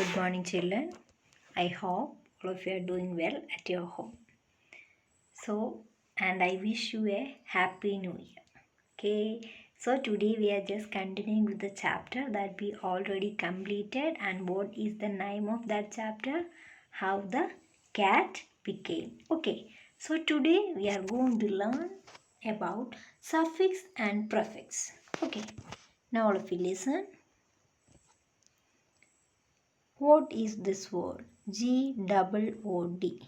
Good morning, children. I hope all of you are doing well at your home. And I wish you a happy new year. Okay, so today we are just continuing with the chapter that we already completed. And what is the name of that chapter? How the cat became. Okay, so today we are going to learn about suffix and prefix. Okay, now all of you listen. What is this word? G-O-O-D.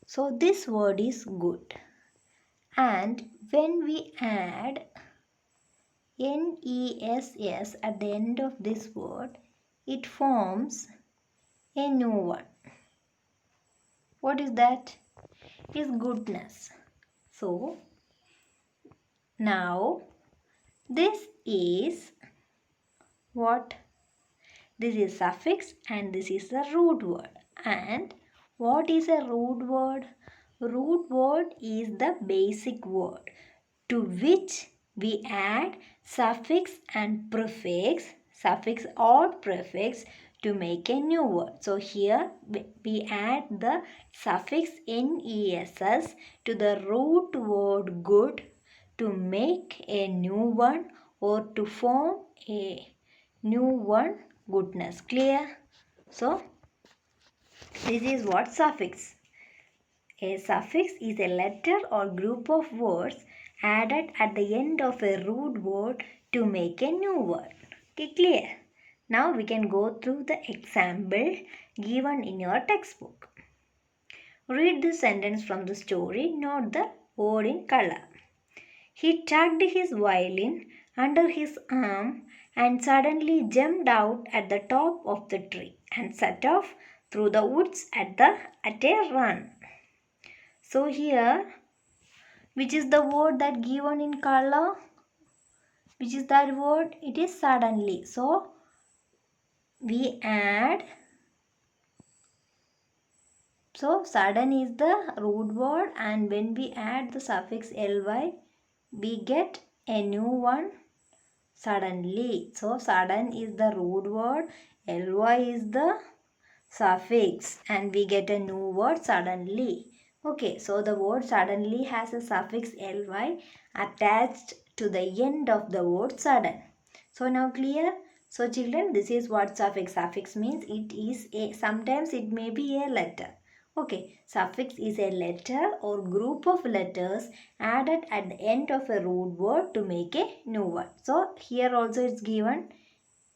So this word is good. And when we add NESS at the end of this word, it forms a new one. What is that? It is goodness. So now this is what? This is suffix and this is the root word. And what is a root word? Root word is the basic word to which we add suffix and prefix, suffix or prefix to make a new word. So here we add the suffix NESS to the root word good to make a new one or to form a new one goodness. Clear? So this is what suffix. A suffix is a letter or group of words added at the end of a root word to make a new word. Okay, clear? Now we can go through the example given in your textbook. Read the sentence from the story, note the word in color. He tucked his violin under his arm and suddenly jumped out at the top of the tree and set off through the woods at a run. So here, which is the word that given in color? Which is that word? It is suddenly. So we add. So sudden is the root word, and when we add the suffix ly, we get a new one. Suddenly. So sudden is the root word, ly is the suffix, and we get a new word suddenly. Okay, so the word suddenly has a suffix ly attached to the end of the word sudden. So now clear? So children, this is what suffix. Suffix means it is a, sometimes it may be a letter. Okay, suffix is a letter or group of letters added at the end of a root word to make a new one. So here also it's given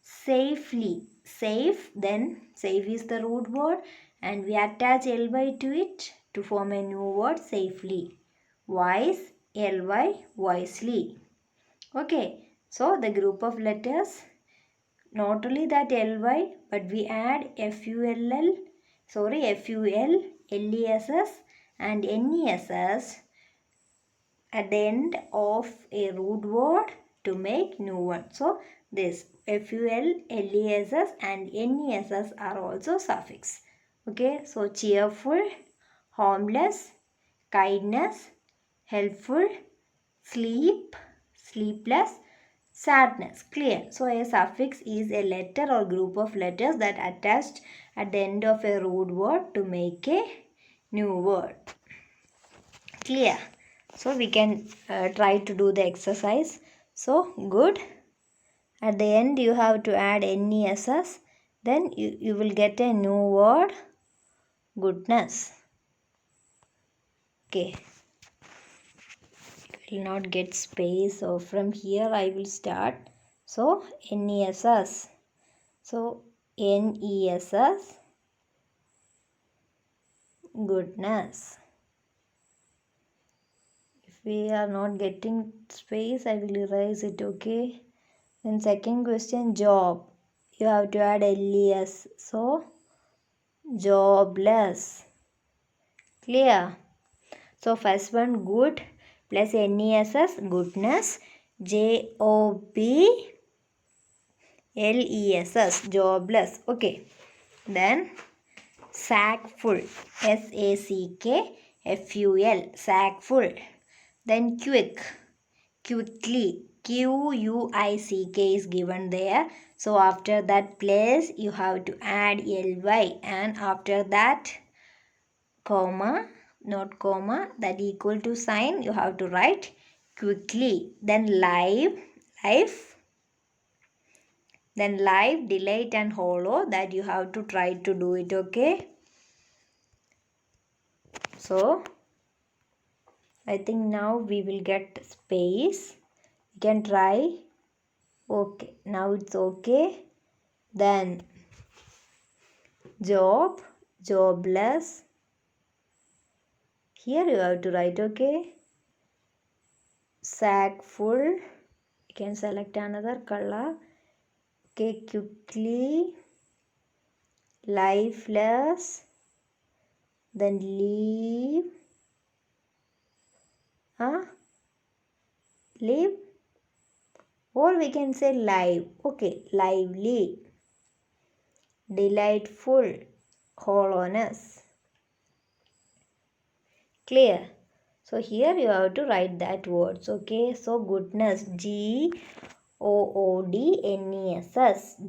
safely. Safe, then safe is the root word and we attach ly to it to form a new word safely. Wise, ly, wisely. Okay, so the group of letters, not only that ly, but we add full, less and ness at the end of a root word to make new one. So this full, less and ness are also suffix. Okay, so cheerful, harmless, kindness, helpful, sleep, sleepless, sadness. Clear? So a suffix is a letter or group of letters that attached at the end of a root word to make a new word. Clear? So we can try to do the exercise. So good. At the end you have to add ness. Then you will get a new word goodness. Okay. It will not get space. So from here I will start. So ness. So ness goodness. If we are not getting space I will erase it. Okay. Then second question job. You have to add les. So jobless. Clear? So first one good plus ness goodness. jobless jobless. Okay. Then sackful sackful. Then quick quickly. Quick is given there. So after that place you have to add ly, and after that comma, not comma, that equal to sign you have to write quickly. Then life, then live, delete and hollow, that you have to try to do it, okay? So I think now we will get space. You can try. Okay, now it's okay. Then job, jobless. Here you have to write, okay? Sack full. You can select another color. Okay, quickly. Lifeless. Then leave. Live, or we can say live. Okay, lively, delightful, hollowness. Clear? So here you have to write that words. Okay, so goodness, Goodness,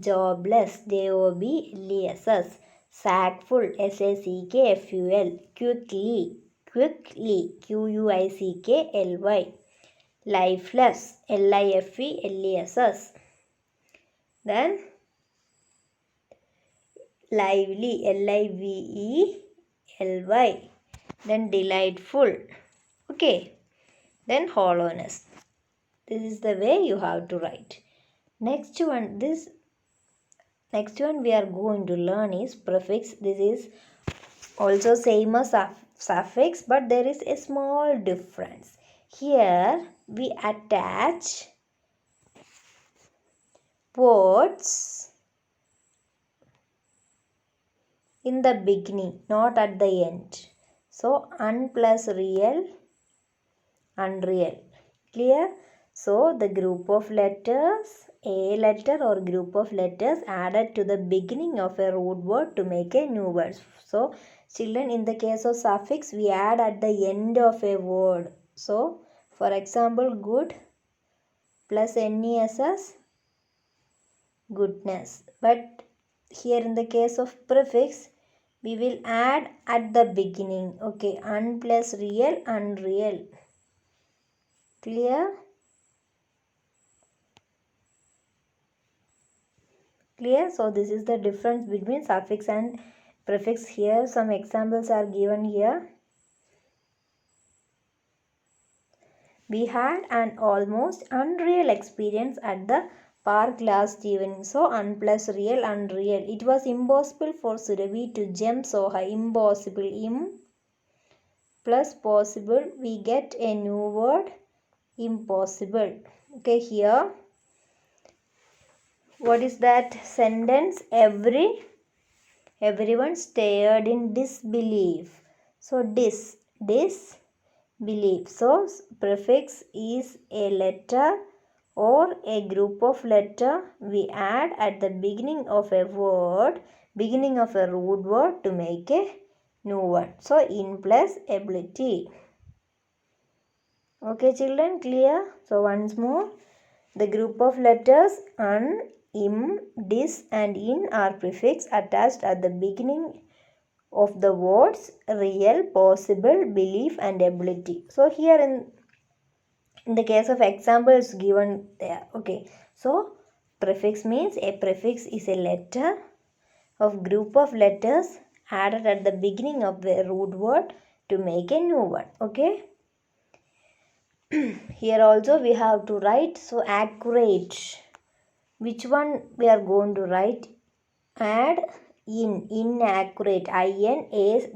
jobless, Jobless, sackful, Sackful, quickly, Quickly, lifeless, Lifely. Then lively, Lively. Then delightful. Okay. Then hollowness. This is the way you have to write. Next one we are going to learn is prefix. This is also same as suffix, but there is a small difference. Here we attach words in the beginning, not at the end. So un plus real, unreal. Clear? So the group of letters, a letter or group of letters added to the beginning of a root word to make a new word. So children, in the case of suffix, we add at the end of a word. So for example, good plus ness, goodness. But here in the case of prefix, we will add at the beginning. Okay, un plus real, unreal. Clear? Clear? So this is the difference between suffix and prefix. Here some examples are given here. We had an almost unreal experience at the park last evening. So un plus real, unreal. It was impossible for Surabhi to jump so high. Impossible. Im plus possible. We get a new word. Impossible. Okay, here. What is that sentence? Everyone stared in disbelief. So disbelief. So prefix is a letter or a group of letter we add at the beginning of a word, beginning of a root word to make a new word. So in plus ability. Okay children, clear? So once more, the group of letters un, im, dis and in are prefix attached at the beginning of the words real, possible, belief and ability. So here in the case of examples given there. Okay, so prefix means a prefix is a letter of group of letters added at the beginning of the root word to make a new one. Okay. Here also we have to write, so accurate. Which one we are going to write? Add inaccurate, INACCURATE.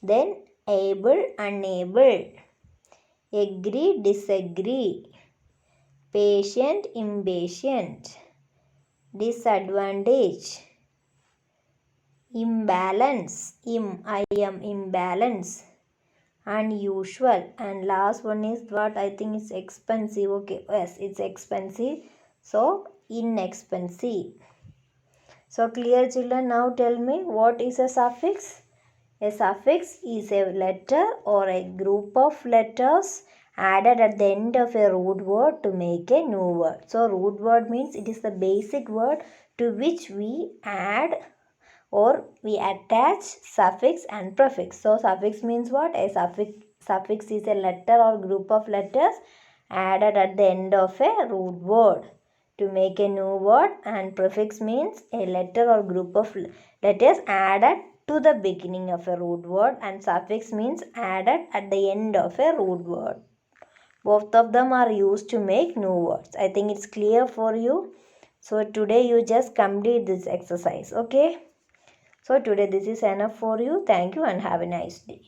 Then able, unable. Agree, disagree. Patient, impatient. Disadvantage. Imbalance, I am imbalance. Unusual. And last one is what I think is expensive. Okay, yes, it's expensive. So inexpensive. So clear children, now tell me, what is a suffix? A suffix is a letter or a group of letters added at the end of a root word to make a new word. So root word means it is the basic word to which we add or we attach suffix and prefix. So suffix means what? A suffix is a letter or group of letters added at the end of a root word to make a new word, and prefix means a letter or group of letters added to the beginning of a root word, and suffix means added at the end of a root word. Both of them are used to make new words. I think it's clear for you. So today you just complete this exercise. Okay. So today this is enough for you. Thank you and have a nice day.